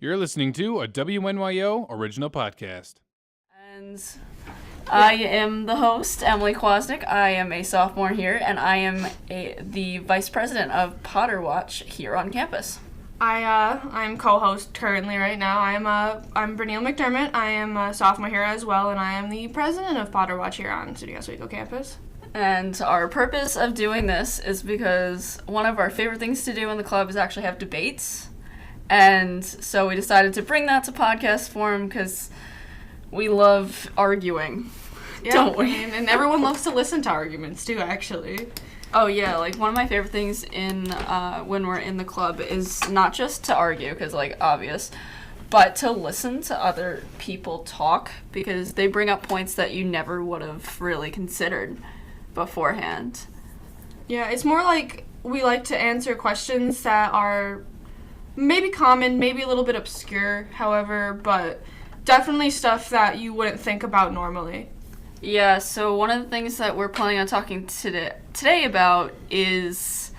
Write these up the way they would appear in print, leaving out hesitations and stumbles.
You're listening to a WNYO original podcast. And I am the host, Emily Kwasnick. I am a sophomore here, and I am the Vice President of Potterwatch here on campus. I'm co-host currently right now. I'm Brinn and McDermott. I am a sophomore here as well, and I am the President of Potterwatch here on SUNY Oswego campus. And our purpose of doing this is because one of our favorite things to do in the club is actually have debates. And so we decided to bring that to podcast form because we love arguing, don't we? And everyone loves to listen to arguments too, actually. Oh yeah, like one of my favorite things in when we're in the club is not just to argue, because like obvious, but to listen to other people talk, because they bring up points that you never would have really considered beforehand. Yeah, it's more like we like to answer questions that are maybe common, maybe a little bit obscure, however, but definitely stuff that you wouldn't think about normally. Yeah, so one of the things that we're planning on talking today about is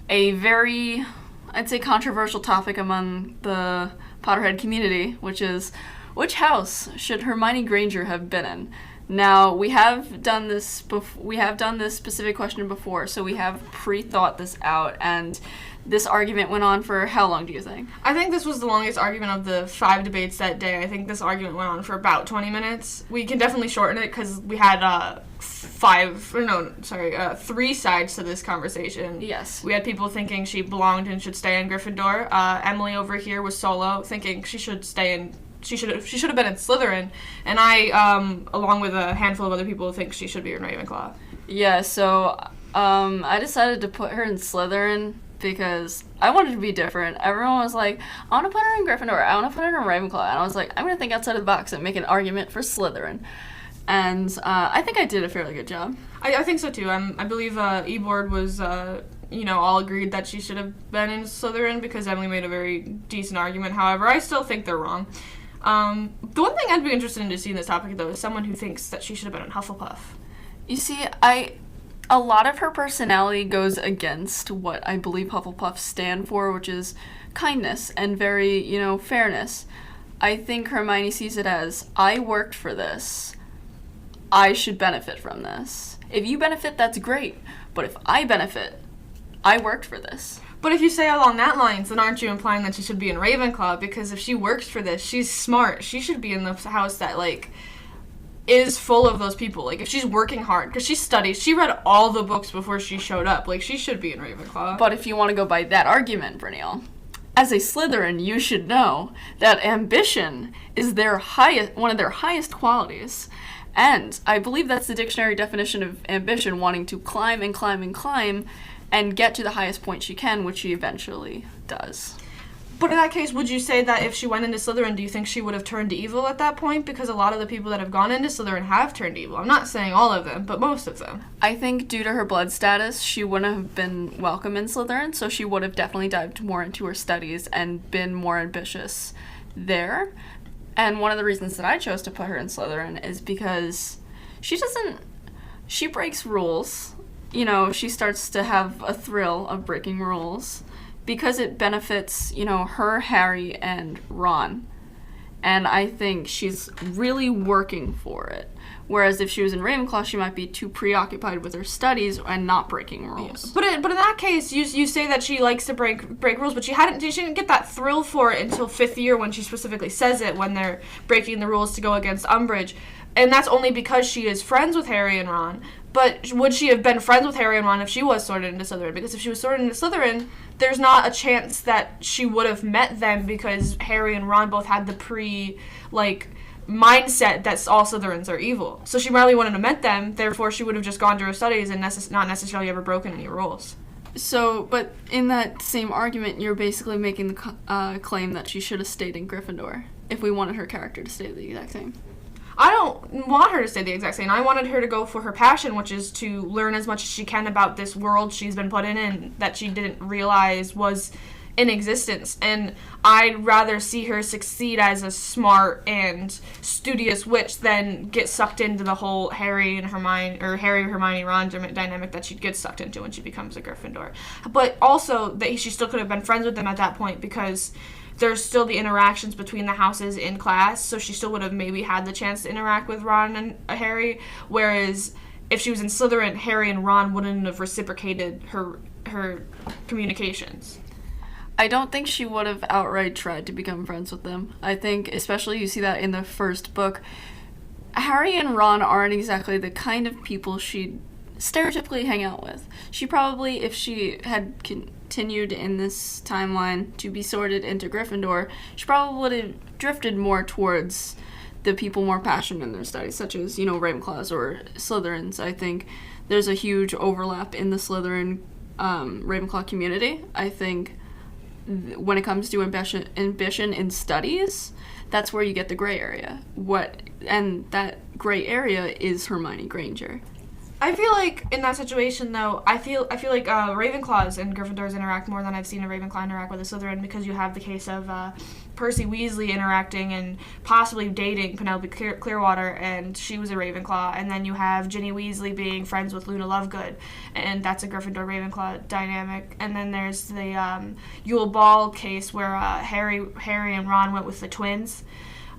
a very, I'd say, controversial topic among the Potterhead community, which is, which house should Hermione Granger have been in? Now, we have done this specific question before, so we have pre-thought this out, and this argument went on for how long, do you think? I think this was the longest argument of the 5 debates that day. I think this argument went on for about 20 minutes. We can definitely shorten it because we had 3 sides to this conversation. Yes. We had people thinking she belonged and should stay in Gryffindor. Emily over here was solo, thinking she should stay in. She should have been in Slytherin, and I, along with a handful of other people, think she should be in Ravenclaw. Yeah. So, I decided to put her in Slytherin because I wanted to be different. Everyone was like, I want to put her in Gryffindor, I want to put her in Ravenclaw, and I was like, I'm going to think outside of the box and make an argument for Slytherin. And I think I did a fairly good job. I think so too. I believe E-Board was, all agreed that she should have been in Slytherin because Emily made a very decent argument. However, I still think they're wrong. The one thing I'd be interested in to see in this topic, though, is someone who thinks that she should have been in Hufflepuff. You see, a lot of her personality goes against what I believe Hufflepuff stand for, which is kindness and very, fairness. I think Hermione sees it as, I worked for this. I should benefit from this. If you benefit, that's great. But if I benefit, I worked for this. But if you say along that lines, then aren't you implying that she should be in Ravenclaw? Because if she works for this, she's smart. She should be in the house that, is full of those people. If she's working hard, because she studies, she read all the books before she showed up. She should be in Ravenclaw. But if you want to go by that argument, Brynneal, as a Slytherin, you should know that ambition is one of their highest qualities. And I believe that's the dictionary definition of ambition, wanting to climb and climb and climb and get to the highest point she can, which she eventually does. But in that case, would you say that if she went into Slytherin, do you think she would have turned evil at that point? Because a lot of the people that have gone into Slytherin have turned evil. I'm not saying all of them, but most of them. I think due to her blood status, she wouldn't have been welcome in Slytherin, so she would have definitely dived more into her studies and been more ambitious there. And one of the reasons that I chose to put her in Slytherin is because she breaks rules. She starts to have a thrill of breaking rules because it benefits, her, Harry, and Ron. And I think she's really working for it. Whereas if she was in Ravenclaw, she might be too preoccupied with her studies and not breaking rules. Yeah. But in that case, you say that she likes to break rules, but she didn't get that thrill for it until 5th year when she specifically says it, when they're breaking the rules to go against Umbridge. And that's only because she is friends with Harry and Ron. But would she have been friends with Harry and Ron if she was sorted into Slytherin? Because if she was sorted into Slytherin, there's not a chance that she would have met them because Harry and Ron both had the mindset that all Slytherins are evil. So she probably wouldn't have met them, therefore she would have just gone to her studies and not necessarily ever broken any rules. So, but in that same argument, you're basically making the claim that she should have stayed in Gryffindor if we wanted her character to stay the exact same. I don't want her to stay the exact same. I wanted her to go for her passion, which is to learn as much as she can about this world she's been put in and that she didn't realize was in existence. And I'd rather see her succeed as a smart and studious witch than get sucked into the whole Harry, Hermione, Ron dynamic that she'd get sucked into when she becomes a Gryffindor. But also that she still could have been friends with them at that point, because there's still the interactions between the houses in class, so she still would have maybe had the chance to interact with Ron and Harry, whereas if she was in Slytherin, Harry and Ron wouldn't have reciprocated her communications. I don't think she would have outright tried to become friends with them. I think, especially you see that in the first book, Harry and Ron aren't exactly the kind of people she'd stereotypically hang out with. She probably, if she had continued in this timeline to be sorted into Gryffindor, she probably would have drifted more towards the people more passionate in their studies, such as, Ravenclaws or Slytherins. I think there's a huge overlap in the Slytherin Ravenclaw community. I think when it comes to ambition in studies, that's where you get the gray area. And that gray area is Hermione Granger. I feel like in that situation, though, I feel like Ravenclaws and Gryffindors interact more than I've seen a Ravenclaw interact with a Slytherin, because you have the case of Percy Weasley interacting and possibly dating Penelope Clearwater, and she was a Ravenclaw, and then you have Ginny Weasley being friends with Luna Lovegood, and that's a Gryffindor-Ravenclaw dynamic. And then there's the Yule Ball case where Harry and Ron went with the twins.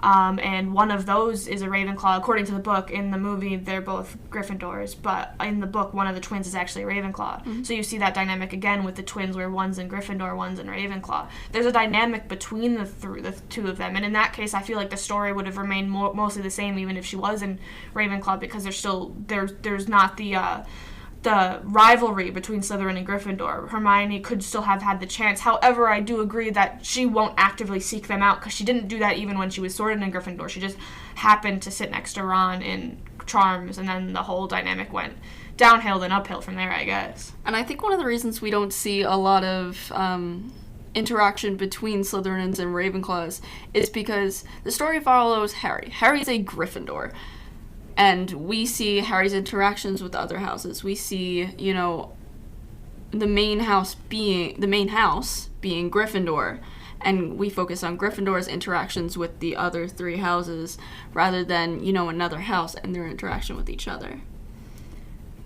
And one of those is a Ravenclaw. According to the book, in the movie, they're both Gryffindors, but in the book, one of the twins is actually a Ravenclaw. Mm-hmm. So you see that dynamic again with the twins, where one's in Gryffindor, one's in Ravenclaw. There's a dynamic between the two of them, and in that case, I feel like the story would have remained mostly the same, even if she was in Ravenclaw, because there's not the rivalry between Slytherin and Gryffindor. Hermione could still have had the chance. However, I do agree that she won't actively seek them out, because she didn't do that even when she was sorted in Gryffindor. She just happened to sit next to Ron in Charms, and then the whole dynamic went downhill then uphill from there, I guess. And I think one of the reasons we don't see a lot of interaction between Slytherins and Ravenclaws is because the story follows Harry. Harry's a Gryffindor. And we see Harry's interactions with other houses. We see, the main house being Gryffindor, and we focus on Gryffindor's interactions with the other three houses rather than, another house and their interaction with each other.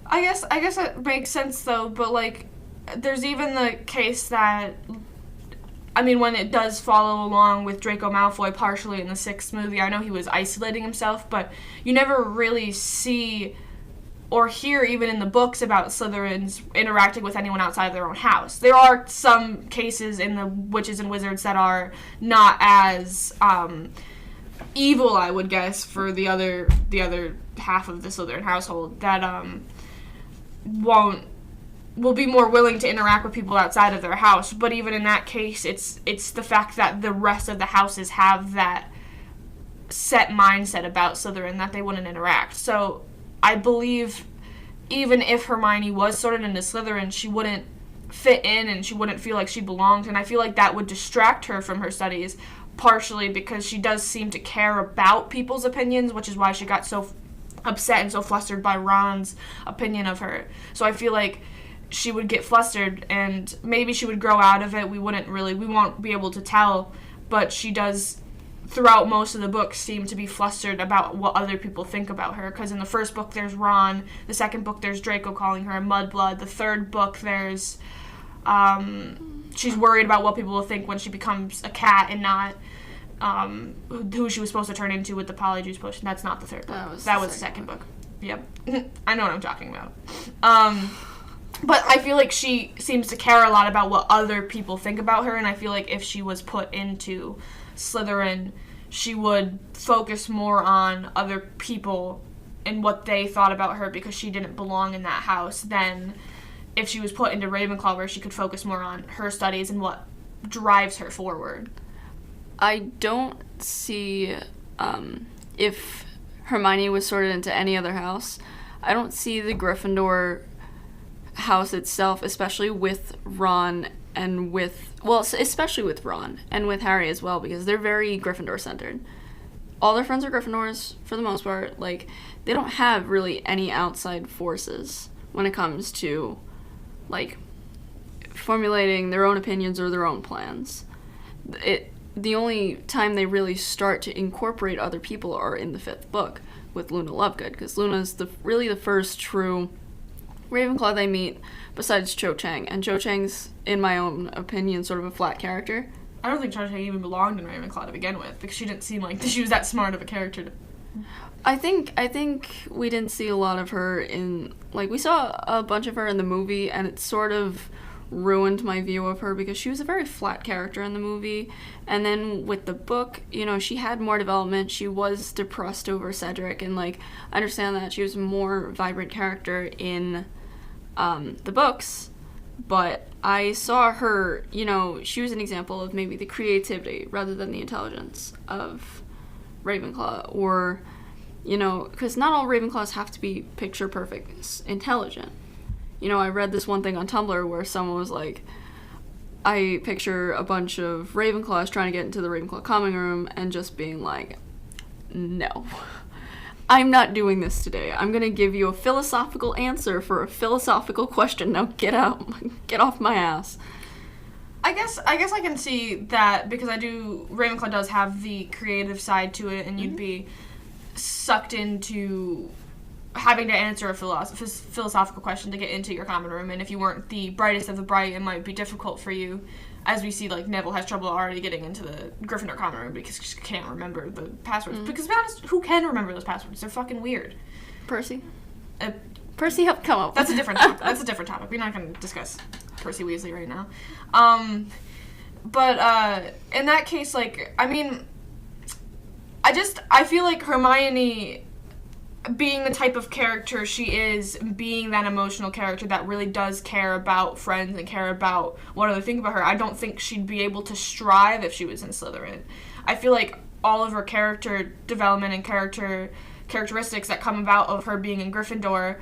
I guess that makes sense, though, but, there's even the case that, when it does follow along with Draco Malfoy partially in the 6th movie, I know he was isolating himself, but you never really see or hear, even in the books, about Slytherins interacting with anyone outside of their own house. There are some cases in the Witches and Wizards that are not as evil, I would guess, for the other half of the Slytherin household that will be more willing to interact with people outside of their house. But even in that case, it's the fact that the rest of the houses have that set mindset about Slytherin that they wouldn't interact. So I believe even if Hermione was sorted into Slytherin, she wouldn't fit in and she wouldn't feel like she belonged. And I feel like that would distract her from her studies, partially because she does seem to care about people's opinions, which is why she got so upset and so flustered by Ron's opinion of her. So I feel like she would get flustered, and maybe she would grow out of it. We won't be able to tell, but she does, throughout most of the book, seem to be flustered about what other people think about her, because in the first book there's Ron, the second book there's Draco calling her a mudblood, the third book there's she's worried about what people will think when she becomes a cat and not who she was supposed to turn into with the Polyjuice Potion. That's not the third book. That was the second book. Yep. I know what I'm talking about. But I feel like she seems to care a lot about what other people think about her, and I feel like if she was put into Slytherin, she would focus more on other people and what they thought about her, because she didn't belong in that house, than if she was put into Ravenclaw, where she could focus more on her studies and what drives her forward. I don't see, if Hermione was sorted into any other house, I don't see the Gryffindor house itself, especially with Ron and especially with Ron and with Harry as well, because they're very Gryffindor centered. All their friends are Gryffindors for the most part. They don't have really any outside forces when it comes to formulating their own opinions or their own plans. The only time they really start to incorporate other people are in the 5th book with Luna Lovegood, because Luna's really the first true Ravenclaw they meet besides Cho Chang, and Cho Chang's, in my own opinion, sort of a flat character. I don't think Charlotte even belonged in Ravenclaw to begin with, because she didn't seem like she was that smart of a character. I think we didn't see a lot of her in, like, we saw a bunch of her in the movie, and it sort of ruined my view of her because she was a very flat character in the movie. And then with the book, you know, she had more development. She was depressed over Cedric, and, like, I understand that she was a more vibrant character in the books, but I saw her, you know, she was an example of maybe the creativity rather than the intelligence of Ravenclaw, or, you know, because not all Ravenclaws have to be picture perfect intelligent. You know, I read this one thing on Tumblr where someone was like, I picture a bunch of Ravenclaws trying to get into the Ravenclaw common room and just being like, no, I'm not doing this today. I'm going to give you a philosophical answer for a philosophical question. Now get out. Get off my ass. I guess I can see that, because Ravenclaw does have the creative side to it, and you'd be sucked into having to answer a philosophical question to get into your common room, and if you weren't the brightest of the bright, it might be difficult for you. As we see, like, Neville has trouble already getting into the Gryffindor common room because she can't remember the passwords. Because, to be honest, who can remember those passwords? They're fucking weird. Percy? Percy helped come up. That's a different topic. That's a different topic. We're not going to discuss Percy Weasley right now. But in that case, like, I mean, I feel like Hermione, being the type of character she is, being that emotional character that really does care about friends and care about what other think about her, I don't think she'd be able to strive if she was in Slytherin. I feel like all of her character development and characteristics that come about of her being in Gryffindor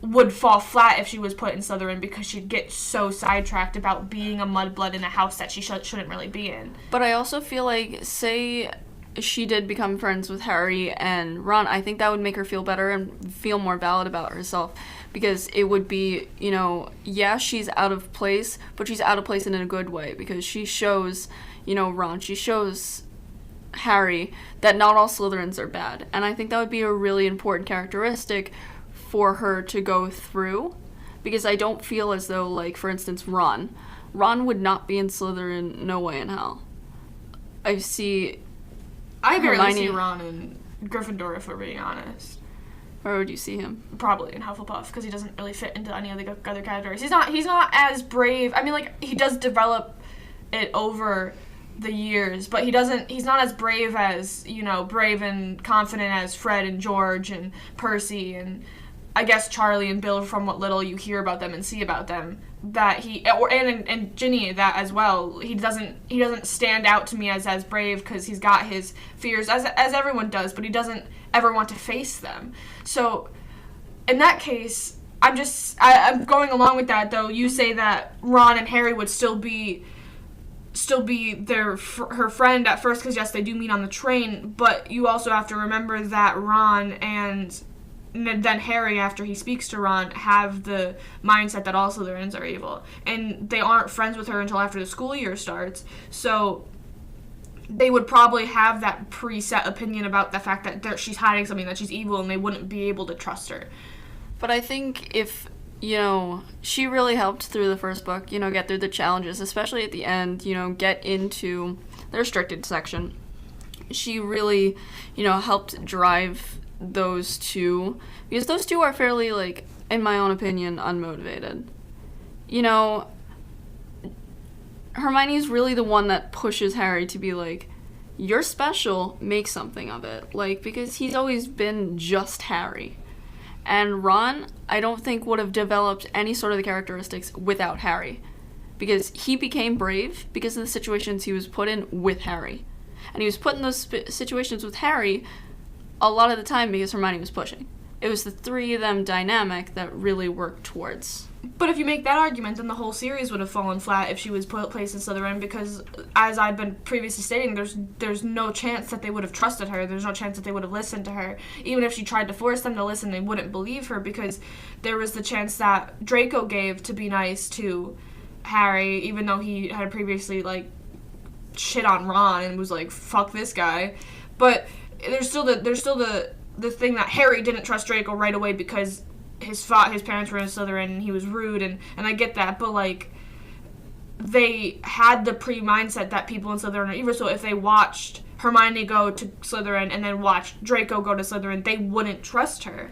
would fall flat if she was put in Slytherin, because she'd get so sidetracked about being a mudblood in a house that she shouldn't really be in. But I also feel like, say she did become friends with Harry and Ron, I think that would make her feel better and feel more valid about herself, because it would be, you know, yeah, she's out of place, but she's out of place in a good way, because she shows, you know, Ron, she shows Harry that not all Slytherins are bad, and I think that would be a really important characteristic for her to go through, because I don't feel as though, like, for instance, Ron would not be in Slytherin, no way in hell. I barely see Ron in Gryffindor, if we're being honest. Where would you see him? Probably in Hufflepuff, because he doesn't really fit into any of the other categories. He's not as brave. I mean, like, he does develop it over the years, but he's not as brave as, you know, brave and confident as Fred and George and Percy and, I guess, Charlie and Bill, from what little you hear about them and see about them. That and Ginny, that as well. He doesn't stand out to me as brave, because he's got his fears, as everyone does, but he doesn't ever want to face them. So in that case, I'm going along with that, though. You say that Ron and Harry would still be her friend at first, because yes, they do meet on the train, but you also have to remember that Ron and then Harry, after he speaks to Ron, have the mindset that all Slytherins are evil. And they aren't friends with her until after the school year starts. So they would probably have that preset opinion about the fact that she's hiding something, that she's evil, and they wouldn't be able to trust her. But I think if, you know, she really helped through the first book, you know, get through the challenges, especially at the end, you know, get into the restricted section. She really, you know, helped drive those two, because those two are fairly, like, in my own opinion, unmotivated. You know, Hermione's really the one that pushes Harry to be like, you're special, make something of it. Like, because he's always been just Harry. And Ron, I don't think would have developed any sort of the characteristics without Harry. Because he became brave because of the situations he was put in with Harry. And he was put in those situations with Harry a lot of the time because Hermione was pushing. It was the three of them dynamic that really worked towards. But if you make that argument, then the whole series would have fallen flat if she was placed in Slytherin, because, as I've been previously stating, there's no chance that they would have trusted her. There's no chance that they would have listened to her. Even if she tried to force them to listen, they wouldn't believe her, because there was the chance that Draco gave to be nice to Harry, even though he had previously, like, shit on Ron and was like, fuck this guy. But there's still the thing that Harry didn't trust Draco right away because his parents were in Slytherin and he was rude, and I get that, but, like, they had the pre-mindset that people in Slytherin are evil, so if they watched Hermione go to Slytherin and then watched Draco go to Slytherin, they wouldn't trust her.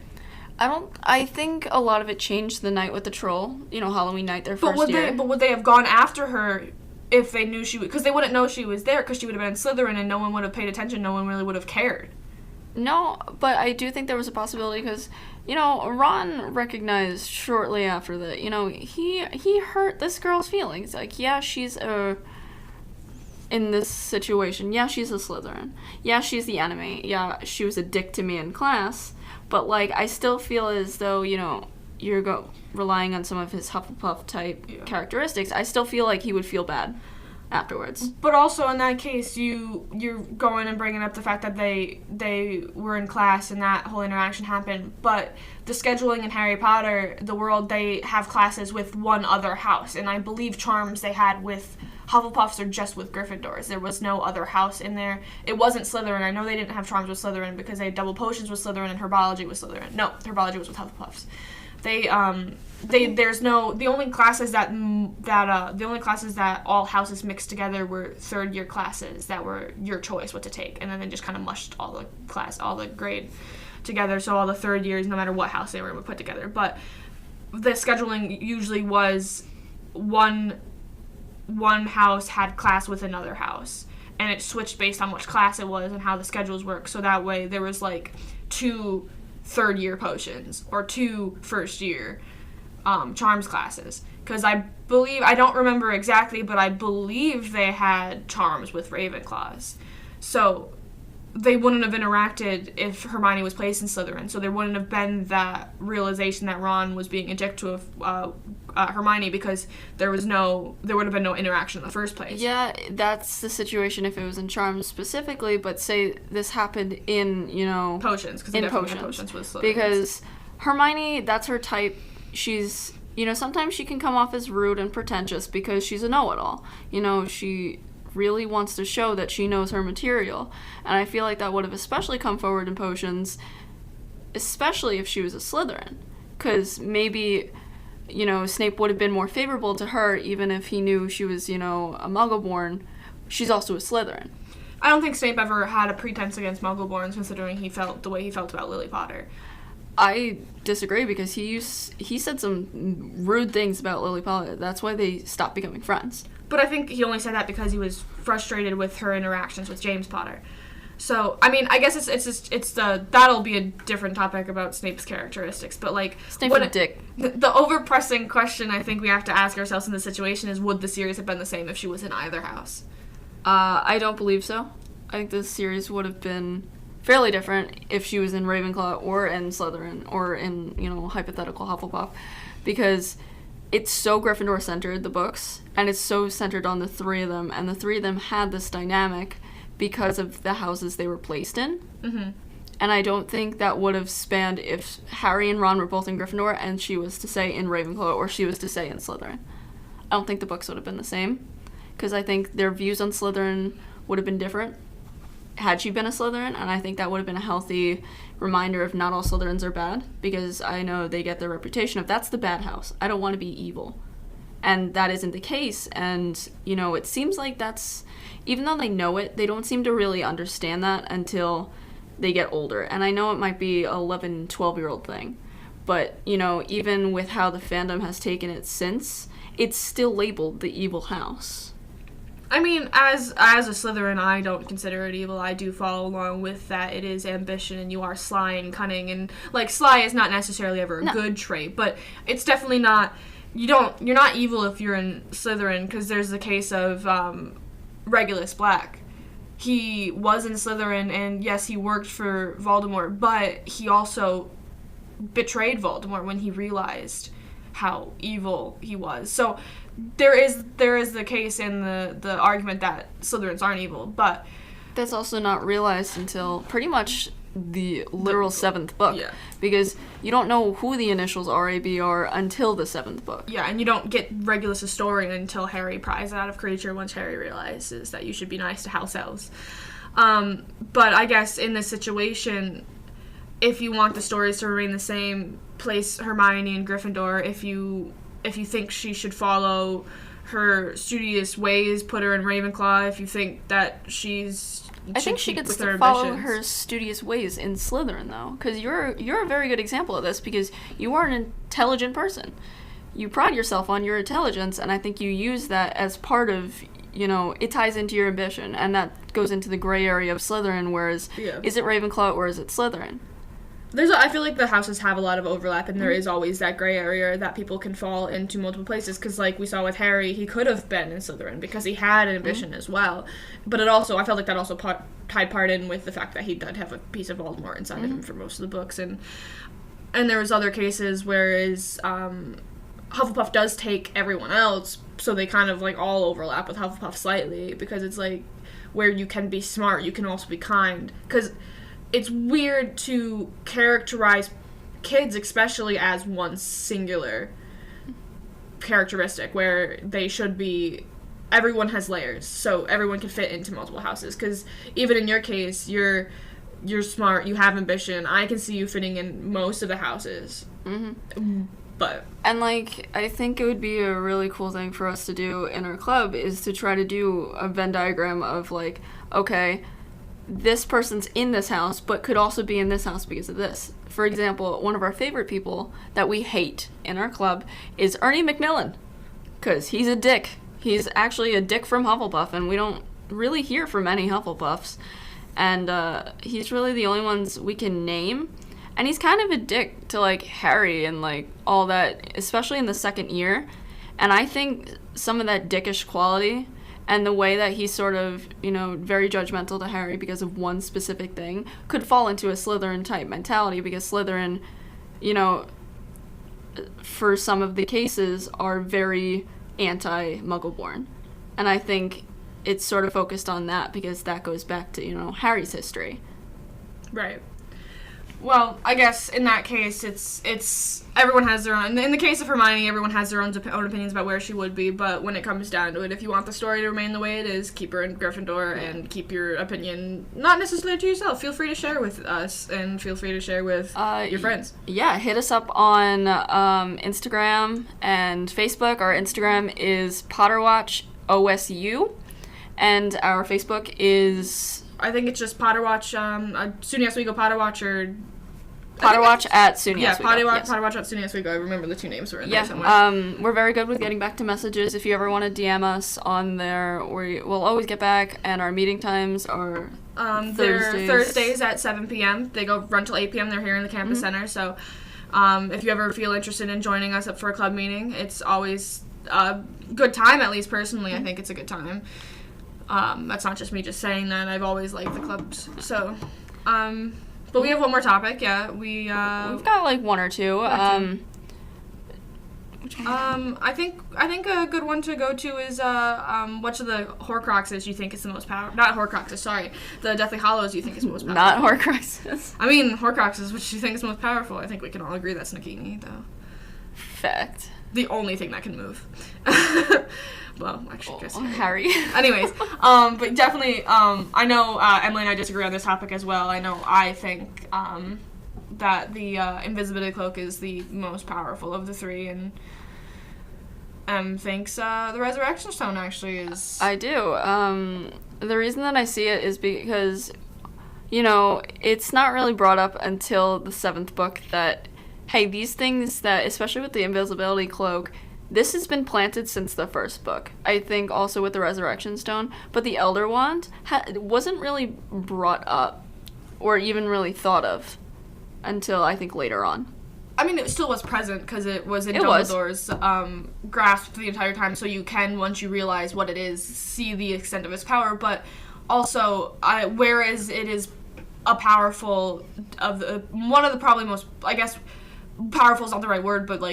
I think a lot of it changed the night with the troll, Halloween night, their first year. But would they have gone after her if they knew she would? Because they wouldn't know she was there, because she would have been in Slytherin and no one would have paid attention, no one really would have cared. No, but I do think there was a possibility because, Ron recognized shortly after that, he hurt this girl's feelings. Like, yeah, she's in this situation. Yeah, she's a Slytherin. Yeah, she's the enemy. Yeah, she was a dick to me in class. But, like, I still feel as though, you're relying on some of his Hufflepuff type characteristics. I still feel like he would feel bad afterwards. But also in that case, you're going and bringing up the fact that they were in class and that whole interaction happened. But the scheduling in Harry Potter, the world, they have classes with one other house. And I believe charms they had with Hufflepuffs or just with Gryffindors. There was no other house in there. It wasn't Slytherin. I know they didn't have charms with Slytherin because they had double potions with Slytherin and herbology with Slytherin. No, herbology was with Hufflepuffs. The only classes that all houses mixed together were third year classes that were your choice what to take, and then they just kind of mushed all the grade together, so all the third years, no matter what house they were put together. But the scheduling usually was one house had class with another house, and it switched based on which class it was and how the schedules work. So that way there was like 2 third year potions or 2 first year charms classes, because I don't remember exactly, but I believe they had charms with Ravenclaws, so they wouldn't have interacted if Hermione was placed in Slytherin, so there wouldn't have been that realization that Ron was being a dick to Hermione, because there would have been no interaction in the first place. Yeah, that's the situation if it was in charms specifically, but say this happened in, potions, because they definitely had potions with Slytherin. Because Hermione, that's her type. She's, sometimes she can come off as rude and pretentious because she's a know-it-all. She really wants to show that she knows her material. And I feel like that would have especially come forward in potions, especially if she was a Slytherin. Because maybe, Snape would have been more favorable to her even if he knew she was, a Muggle-born. She's also a Slytherin. I don't think Snape ever had a pretense against Muggle-borns, considering he felt the way he felt about Lily Potter. I disagree, because he said some rude things about Lily Potter. That's why they stopped becoming friends. But I think he only said that because he was frustrated with her interactions with James Potter. So, I mean, I guess that'll be a different topic about Snape's characteristics. But like, Snape's a dick. The overpressing question I think we have to ask ourselves in this situation is: would the series have been the same if she was in either house? I don't believe so. I think the series would have been fairly different if she was in Ravenclaw or in Slytherin or in, hypothetical Hufflepuff, because it's so Gryffindor-centered, the books, and it's so centered on the 3 of them, and the 3 of them had this dynamic because of the houses they were placed in. Mm-hmm. And I don't think that would have spanned if Harry and Ron were both in Gryffindor and she was to say in Ravenclaw or she was to say in Slytherin. I don't think the books would have been the same, because I think their views on Slytherin would have been different had she been a Slytherin, and I think that would have been a healthy reminder of not all Slytherins are bad, because I know they get their reputation of that's the bad house. I don't want to be evil. And that isn't the case, and, it seems like that's, even though they know it, they don't seem to really understand that until they get older. And I know it might be a 11, 12-year-old thing, but, even with how the fandom has taken it since, it's still labeled the evil house. I mean, as a Slytherin, I don't consider it evil. I do follow along with that. It is ambition, and you are sly and cunning, and like sly is not necessarily ever a good trait, but it's definitely not. You're not evil if you're in Slytherin, because there's the case of Regulus Black. He was in Slytherin, and yes, he worked for Voldemort, but he also betrayed Voldemort when he realized how evil he was. So there is the case in the argument that Slytherins aren't evil, but that's also not realized until pretty much the literal 7th book. Yeah. Because you don't know who the initials RAB are until the 7th book. Yeah, and you don't get Regulus' story until Harry pries out of Creature, once Harry realizes that you should be nice to house elves. But I guess in this situation, if you want the stories to remain the same, place Hermione in Gryffindor. If you think she should follow her studious ways put her in Ravenclaw, if you think that I think she gets to follow her studious ways in Slytherin, though, because you're a very good example of this, because you are an intelligent person. You pride yourself on your intelligence, and I think you use that as part of, it ties into your ambition, and that goes into the gray area of Slytherin, whereas is it Ravenclaw or is it Slytherin? I feel like the houses have a lot of overlap, and there is always that gray area that people can fall into multiple places, because like we saw with Harry, he could have been in Slytherin because he had an ambition as well, but I felt like that also tied part in with the fact that he did have a piece of Voldemort inside of him for most of the books, and there was other cases whereas Hufflepuff does take everyone else, so they kind of like all overlap with Hufflepuff slightly, because it's like where you can be smart, you can also be kind, because it's weird to characterize kids especially as one singular characteristic, where they should be, everyone has layers, so everyone can fit into multiple houses, because even in your case, you're smart, you have ambition, I can see you fitting in most of the houses. But and I think it would be a really cool thing for us to do in our club is to try to do a Venn diagram of okay, this person's in this house, but could also be in this house because of this. For example, one of our favorite people that we hate in our club is Ernie Macmillan, because he's a dick. He's actually a dick from Hufflepuff, and we don't really hear from any Hufflepuffs. And he's really the only ones we can name. And he's kind of a dick to, Harry and, all that, especially in the second year. And I think some of that dickish quality and the way that he's sort of, very judgmental to Harry because of one specific thing could fall into a Slytherin-type mentality, because Slytherin, for some of the cases, are very anti-Muggleborn. And I think it's sort of focused on that because that goes back to, Harry's history. Right. Well, I guess in that case, it's everyone has their own. In the case of Hermione, everyone has their own opinions about where she would be. But when it comes down to it, if you want the story to remain the way it is, keep her in Gryffindor and keep your opinion not necessarily to yourself. Feel free to share with us and feel free to share with your friends. Yeah, hit us up on Instagram and Facebook. Our Instagram is Potterwatch OSU, and our Facebook is, I think it's just Potterwatch, SUNY Oswego Potterwatch, or Potterwatch at SUNY Oswego. Potterwatch at SUNY Oswego. I remember the two names were in there somewhere. We're very good with getting back to messages. If you ever want to DM us on there, we'll always get back, and our meeting times are they're Thursdays at 7 p.m. They run till 8 p.m. They're here in the campus center, so if you ever feel interested in joining us up for a club meeting, it's always a good time, at least personally. I think it's a good time. That's not just me just saying that. I've always liked the clubs. So, but we have one more topic. Yeah, we've got one or two. I think a good one to go to is which of the Horcruxes you think is the most powerful? Not Horcruxes, sorry. The Deathly Hallows you think is the most powerful? Not Horcruxes. I mean Horcruxes, which you think is most powerful. I think we can all agree that's Nagini, though. Fact. The only thing that can move. Well, actually, just Harry. Anyways, but definitely, I know Emily and I disagree on this topic as well. I think that the invisibility cloak is the most powerful of the three, and thinks the resurrection stone actually is. I do. The reason that I see it is because, it's not really brought up until the 7th book that, hey, these things that, especially with the invisibility cloak, this has been planted since the 1st book. I think also with the Resurrection Stone, but the Elder Wand wasn't really brought up or even really thought of until I think later on. I mean, it still was present because it was in Dumbledore's grasp the entire time, so you can, once you realize what it is, see the extent of its power, but also, whereas it is a powerful, one of the probably most, I guess, powerful is not the right word, but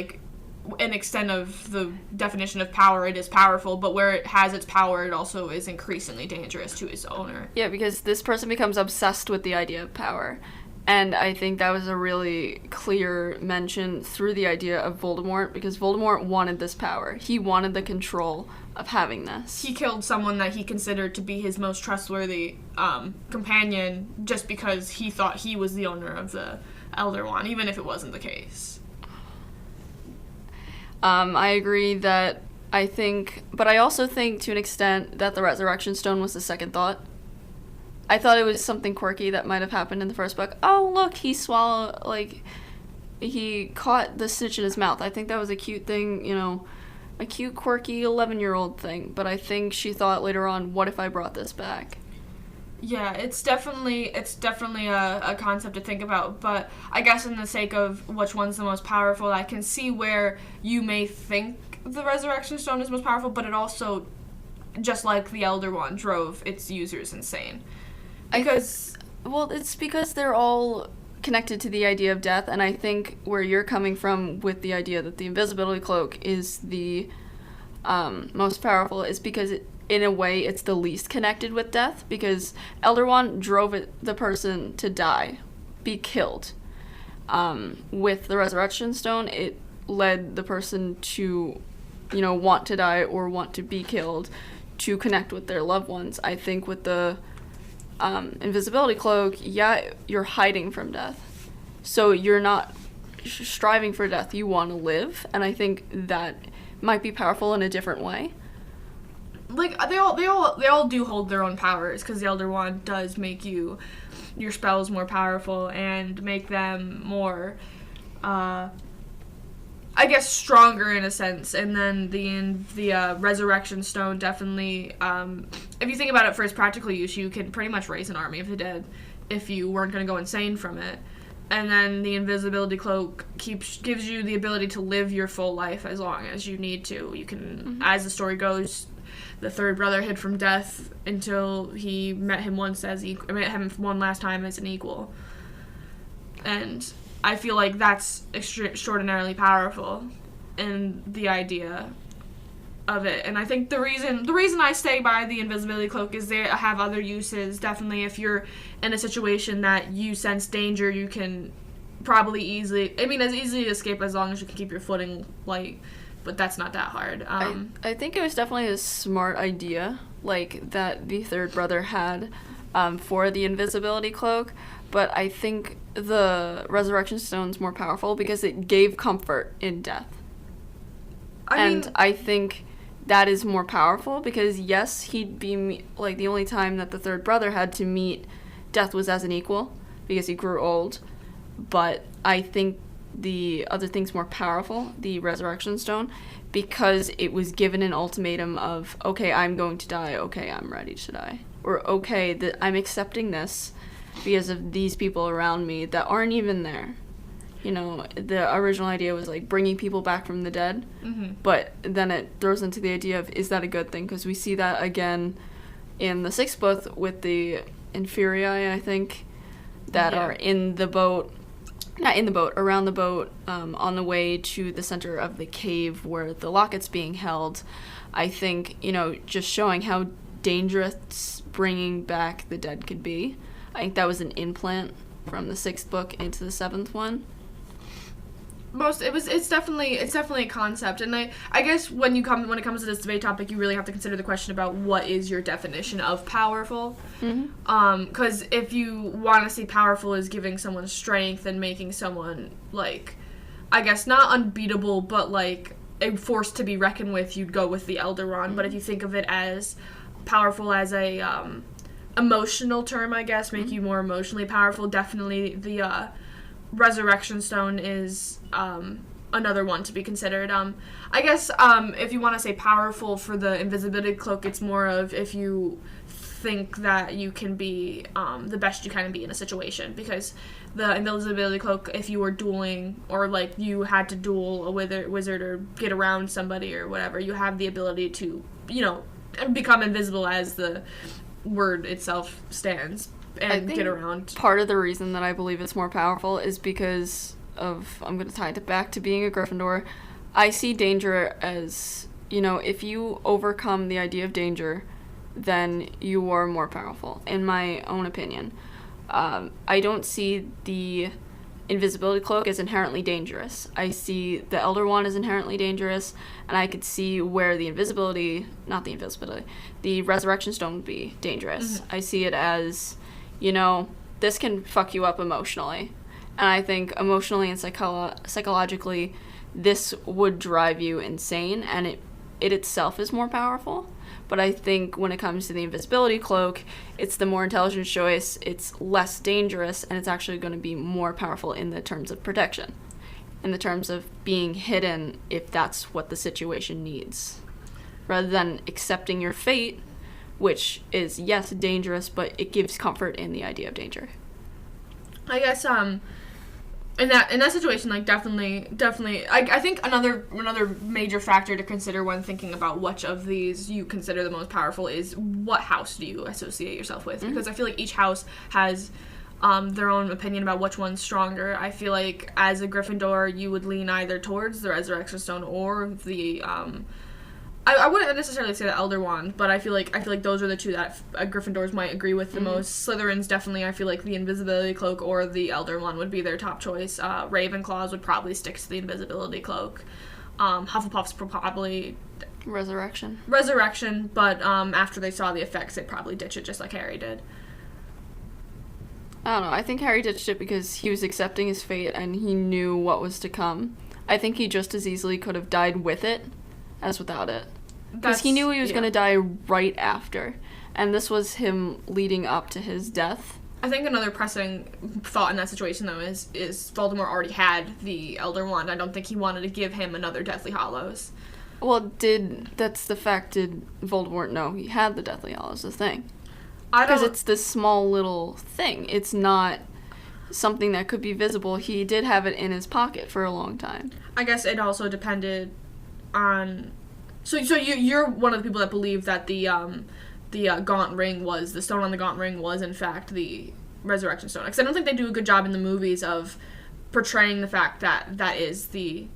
an extent of the definition of power, it is powerful, but where it has its power, it also is increasingly dangerous to its owner. Yeah, because this person becomes obsessed with the idea of power. And I think that was a really clear mention through the idea of Voldemort, because Voldemort wanted this power. He wanted the control of having this. He killed someone that he considered to be his most trustworthy companion just because he thought he was the owner of the Elder Wand, even if it wasn't the case. I agree that But I also think to an extent that the Resurrection Stone was the second thought. I thought it was something quirky that might have happened in the first book. Oh, look, he caught the stitch in his mouth. I think that was a cute thing, a cute, quirky 11-year-old thing. But I think she thought later on, what if I brought this back? Yeah, it's definitely a concept to think about, but I guess in the sake of which one's the most powerful, I can see where you may think the Resurrection Stone is most powerful, but it also, just like the Elder Wand, drove its users insane. It's because they're all connected to the idea of death, and I think where you're coming from with the idea that the invisibility cloak is the most powerful is because in a way, it's the least connected with death, because Elder Wand drove the person to die, be killed. With the Resurrection Stone, it led the person to, want to die or want to be killed to connect with their loved ones. I think with the invisibility cloak, you're hiding from death. So you're not striving for death, you want to live, and I think that might be powerful in a different way. Like, they all do hold their own powers, because the Elder Wand does make your spells more powerful and make them more, I guess, stronger in a sense. And then the Resurrection Stone definitely, if you think about it for its practical use, you can pretty much raise an army of the dead if you weren't going to go insane from it. And then the invisibility cloak gives you the ability to live your full life as long as you need to. You can, as the story goes, the third brother hid from death until he met him one last time as an equal. And I feel like that's extraordinarily powerful in the idea of it. And I think the reason I stay by the invisibility cloak is they have other uses. Definitely, if you're in a situation that you sense danger, you can probably easily escape as long as you can keep your footing light. But that's not that hard. I think it was definitely a smart idea, like, that the third brother had for the invisibility cloak, but I think the Resurrection Stone's more powerful because it gave comfort in death. I think that is more powerful because, yes, he'd be, the only time that the third brother had to meet death was as an equal because he grew old, but I think the other thing's more powerful, the Resurrection Stone, because it was given an ultimatum of, okay, I'm going to die, okay, I'm ready to die. Or, okay, I'm accepting this because of these people around me that aren't even there. The original idea was, bringing people back from the dead, but then it throws into the idea of, is that a good thing? Because we see that again in the sixth book with the Inferi, I think, that are in the boat, around the boat, on the way to the center of the cave where the locket's being held. I think, just showing how dangerous bringing back the dead could be. I think that was an implant from the sixth book into the seventh one. It's definitely a concept, and I guess when it comes to this debate topic, you really have to consider the question about what is your definition of powerful. Because if you want to see powerful as giving someone strength and making someone, I guess not unbeatable, but a force to be reckoned with, you'd go with the Elder Wand. But if you think of it as powerful as a emotional term, I guess, make you more emotionally powerful, definitely the Resurrection Stone is another one to be considered. I guess if you want to say powerful for the invisibility cloak, it's more of if you think that you can be the best you can be in a situation, because the invisibility cloak, if you were dueling or you had to duel a wizard or get around somebody or whatever, you have the ability to become invisible, as the word itself stands, and get around. Part of the reason that I believe it's more powerful is because of, I'm going to tie it back to being a Gryffindor. I see danger as, if you overcome the idea of danger, then you are more powerful, in my own opinion. I don't see the invisibility cloak as inherently dangerous. I see the Elder Wand as inherently dangerous, and I could see where the Resurrection Stone would be dangerous. I see it as, this can fuck you up emotionally. And I think emotionally and psychologically, this would drive you insane, and it it itself is more powerful. But I think when it comes to the invisibility cloak, it's the more intelligent choice, it's less dangerous, and it's actually going to be more powerful in the terms of protection, in the terms of being hidden if that's what the situation needs. Rather than accepting your fate, which is, yes, dangerous, but it gives comfort in the idea of danger. I guess, in that situation, like, definitely, I think another major factor to consider when thinking about which of these you consider the most powerful is what house do you associate yourself with, because I feel like each house has their own opinion about which one's stronger. I feel like as a Gryffindor, you would lean either towards the Resurrection Stone or the I wouldn't necessarily say the Elder Wand, but I feel like those are the two that Gryffindors might agree with the most. Slytherins definitely, I feel like the Invisibility Cloak or the Elder Wand would be their top choice. Ravenclaws would probably stick to the Invisibility Cloak. Hufflepuffs probably Resurrection, but after they saw the effects, they'd probably ditch it just like Harry did. I don't know. I think Harry ditched it because he was accepting his fate and he knew what was to come. I think he just as easily could have died with it as without it. Because he knew he was going to die right after. And this was him leading up to his death. I think another pressing thought in that situation, though, is Voldemort already had the Elder Wand. I don't think he wanted to give him another Deathly Hallows. Well, that's the fact, did Voldemort know he had the Deathly Hallows, the thing? Because it's this small little thing. It's not something that could be visible. He did have it in his pocket for a long time. I guess it also depended on... So you're one of the people that believe that the Gaunt Ring was... The stone on the Gaunt Ring was, in fact, the Resurrection Stone. Because I don't think they do a good job in the movies of portraying the fact that that is the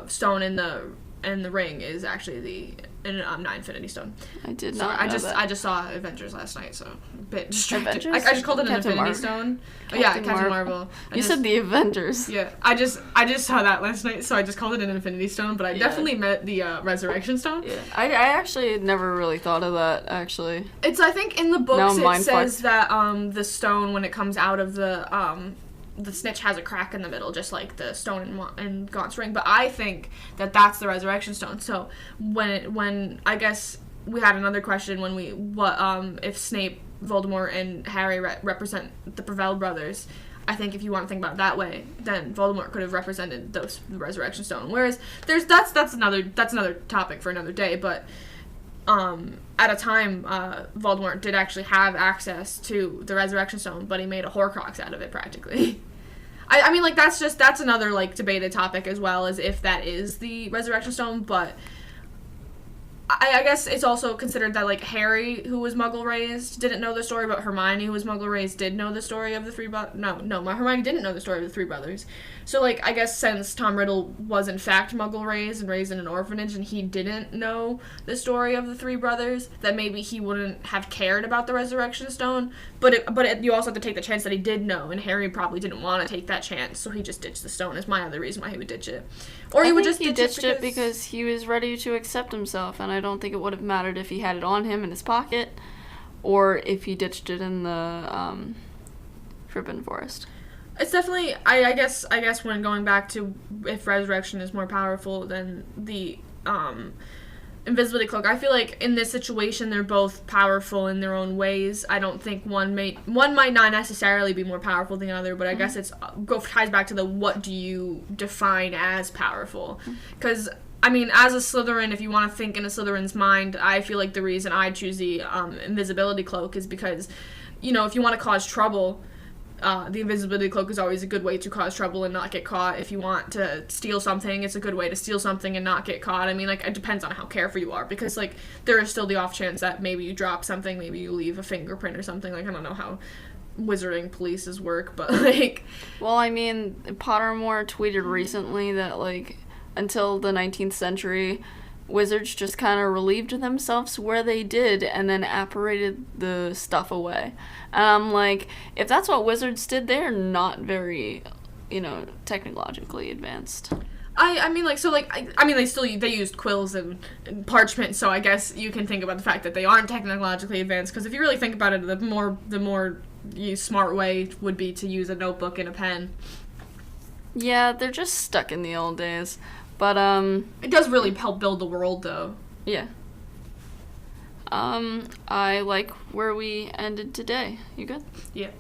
stone in the ring is actually the... not Infinity Stone. I did not know that. I just saw Avengers last night, so a bit distracted. Avengers? I just called it an Infinity Stone. Captain Marvel. You said the Avengers. Yeah, I just saw that last night, so I just called it an Infinity Stone, but I definitely meant the Resurrection Stone. Yeah, I actually had never really thought of that, actually. I think in the books it says that the stone, when it comes out of the snitch has a crack in the middle, just like the stone in Gaunt's ring. But I think that that's the Resurrection Stone. So when I guess we had another question when if Snape, Voldemort, and Harry represent the Prevel brothers. I think if you want to think about it that way, then Voldemort could have represented the Resurrection Stone. Whereas that's another topic for another day. But at a time, Voldemort did actually have access to the Resurrection Stone, but he made a Horcrux out of it practically. I mean, like, that's another, like, debated topic as well, as if that is the Resurrection Stone, but I guess it's also considered that, like, Harry, who was Muggle-raised, didn't know the story, but Hermione, who was Muggle-raised, did know the story of the three brothers. No, Hermione didn't know the story of the three brothers. So, like, I guess since Tom Riddle was, in fact, Muggle-raised and raised in an orphanage, and he didn't know the story of the three brothers, that maybe he wouldn't have cared about the Resurrection Stone, but you also have to take the chance that he did know, and Harry probably didn't want to take that chance, so he just ditched the stone, is my other reason why he would ditch it. Or he would just ditch it because he was ready to accept himself, and I don't think it would have mattered if he had it on him in his pocket, or if he ditched it in the Forbidden Forest. It's definitely, I guess when going back to if Resurrection is more powerful than the Invisibility Cloak, I feel like in this situation they're both powerful in their own ways. I don't think one might not necessarily be more powerful than the other, but I guess it's ties back to the what do you define as powerful? Because I mean, as a Slytherin, if you want to think in a Slytherin's mind, I feel like the reason I choose the Invisibility Cloak is because, you know, if you want to cause trouble, the Invisibility Cloak is always a good way to cause trouble and not get caught. If you want to steal something, it's a good way to steal something and not get caught. I mean, like, it depends on how careful you are, because, like, there is still the off chance that maybe you drop something, maybe you leave a fingerprint or something. Like, I don't know how wizarding polices work, but, like... Well, I mean, Pottermore tweeted recently that, like, until the 19th century, wizards just kind of relieved themselves where they did and then apparated the stuff away. And I'm like, if that's what wizards did, they're not very, technologically advanced. I mean, like, so, like, I mean, they used quills and parchment, so I guess you can think about the fact that they aren't technologically advanced, because if you really think about it, the more smart way would be to use a notebook and a pen. Yeah, they're just stuck in the old days. But, It does really help build the world, though. yeah. I like where we ended today. You good? Yeah.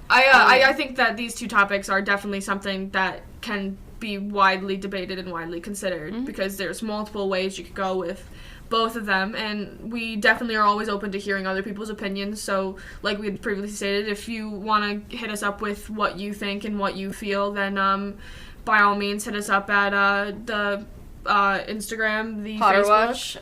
I think that these two topics are definitely something that can be widely debated and widely considered because there's multiple ways you could go with both of them, and we definitely are always open to hearing other people's opinions. So like we had previously stated, if you want to hit us up with what you think and what you feel, then by all means hit us up at the Instagram, the Potterwatch,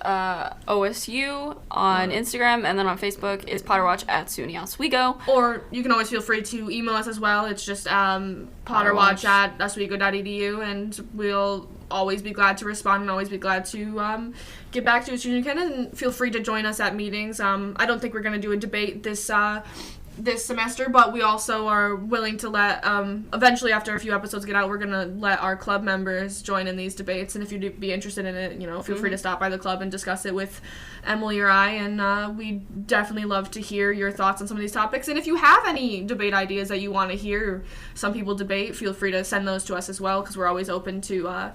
OSU on Instagram, and then on Facebook is Potterwatch at SUNY Oswego. Or you can always feel free to email us as well. It's just potterwatch at oswego.edu, and we'll always be glad to respond and always be glad to get back to you as soon as you can, and feel free to join us at meetings. I don't think we're going to do a debate this semester, but we also are willing to let, eventually after a few episodes get out, we're going to let our club members join in these debates, and if you'd be interested in it, feel free to stop by the club and discuss it with Emily or I, and we'd definitely love to hear your thoughts on some of these topics, and if you have any debate ideas that you want to hear some people debate, feel free to send those to us as well, because we're always open to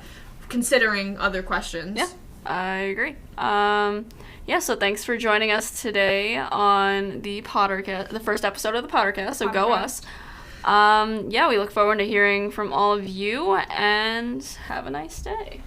considering other questions. Yeah, I agree. So thanks for joining us today on the Pottercast, the first episode of the Pottercast, so go us. We look forward to hearing from all of you, and have a nice day.